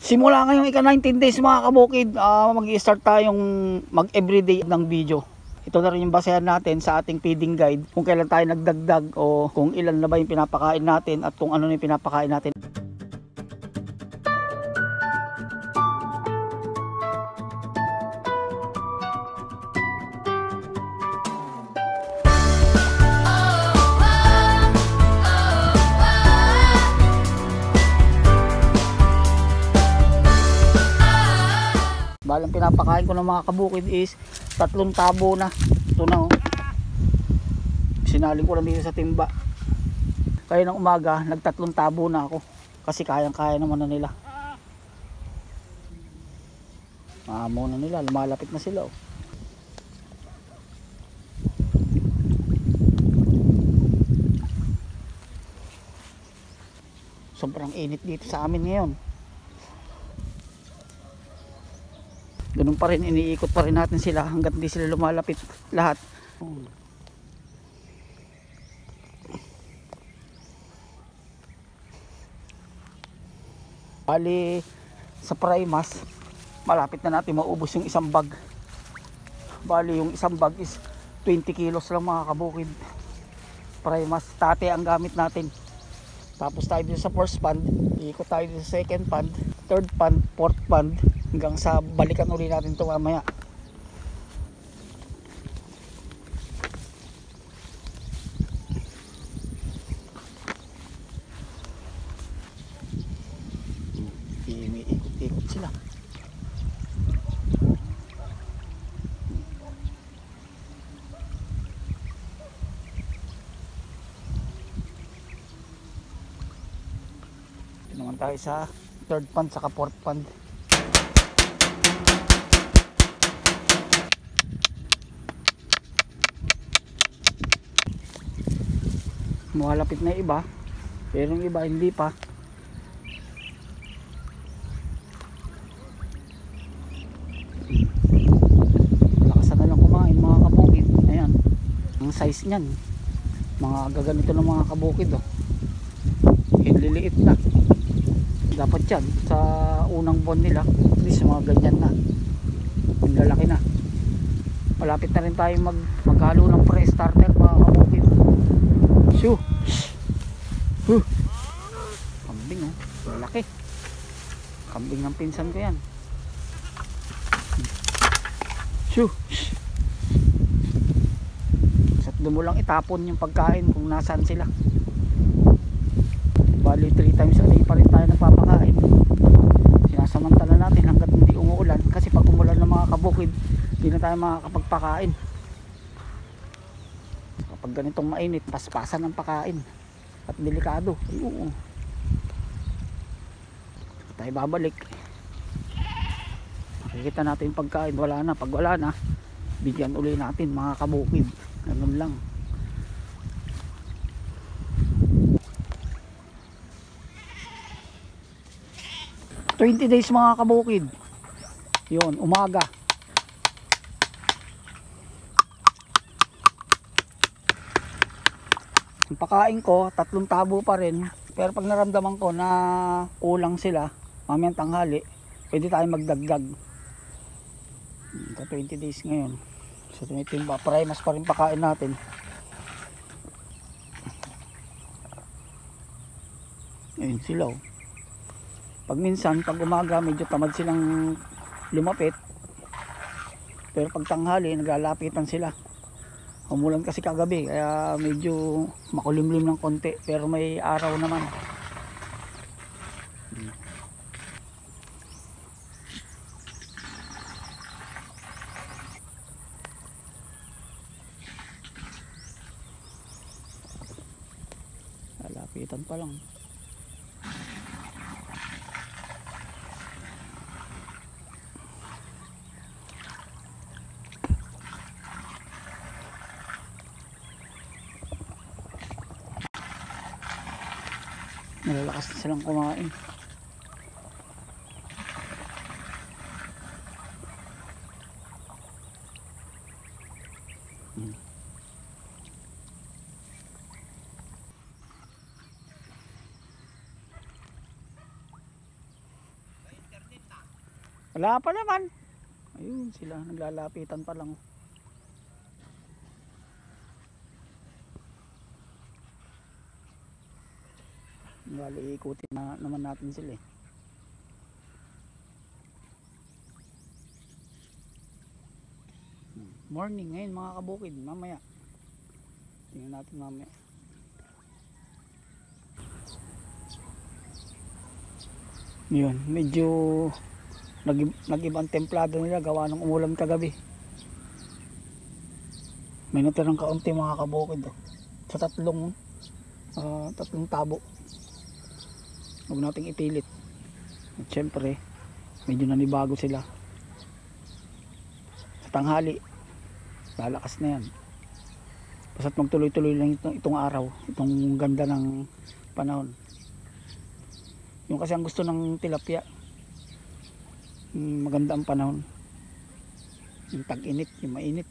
Simula ngayong ika-19 days mga kabukid, mag-i-start tayong mag-everyday ng video. Ito na rin yung basehan natin sa ating feeding guide kung kailan tayo nagdagdag o kung ilan na ba yung pinapakain natin at kung ano na yung pinapakain natin. Balang pinapakain ko ng mga kabukid is 3 tabo na. Ito na oh. Sinaling ko lang dito sa timba. Kaya ng umaga nag 3 tabo na ako. Kasi kayang-kaya naman na nila. Maamo na nila, lumalapit na sila oh. Sobrang init dito sa amin ngayon. Ganun pa rin, iniikot pa rin natin sila hanggat hindi sila lumalapit lahat. Bali sa Primas, malapit na natin maubos yung isang bag. Bali yung isang bag is 20 kilos lang mga kabukid. Primas, tate ang gamit natin. Tapos tayo dito sa first pond, iikot tayo dito sa second pond, third pond, fourth pond, hanggang sa balikan uli natin ito mamaya. Iikot-ikot sila. Ito naman tayo sa third pond saka fourth pond. Malapit na iba, pero yung iba hindi pa. Lakasan na lang kumain mga kabukid. Ayan, ang size niyan mga gaganito ng mga kabukid oh. Liliit na. Dapat yan sa unang buwan nila, at least mga ganyan na, yung lalaki na. Malapit na rin tayo maghalo ng pre-starter mga kabukid. Shoo! Kambing oh, malaki. Kambing ng pinsan ko yan. Shoo! At doon mo lang itapon yung pagkain kung nasaan sila. Bali 3 times a day pa rin tayo nagpapakain. Sinasamantala natin hanggat hindi umuulan, kasi pag umulan ng mga kabukid hindi na tayo makakapagpakain. Kapag ganitong mainit, paspasan ng pakain at delikado. Ayun, tayo babalik, makikita natin yung pagkain, wala na. Pag wala na, bigyan uli natin mga kabukid. Ganun lang. $20 days mga kabukid. Yun, umaga. Ang pakain ko 3 tabo pa rin, pero pag naramdaman ko na kulang sila mamayang tanghali, pwede tayo magdagdag. 20 days ngayon, so tinitimba. Primas pa rin pakain natin. Ayun sila oh. Pag minsan, pag umaga medyo tamad silang lumapit, pero pag tanghali naglalapitan sila. Umulan kasi kagabi kaya medyo makulimlim ng konti, pero may araw naman. Lalapitan pa lang. Malalakas na silang kumain. Wala pa naman. Ayun sila, naglalapitan pa lang. Bali, ikutin na naman natin sila eh. Morning ngayon mga kabukid, mamaya. Tingnan natin mamaya. Yun, medyo nag-ibang templado nila gawa ng umulan kagabi. May natirang kaunti mga kabukid oh. Sa tatlong tabo. Huwag nating ipilit. At syempre, medyo nanibago sila. Sa tanghali, lalakas na yan. Basta't magtuloy-tuloy lang itong araw, itong ganda ng panahon. Yung kasi ang gusto ng tilapia, maganda ang panahon. Yung tag-init, yung mainit.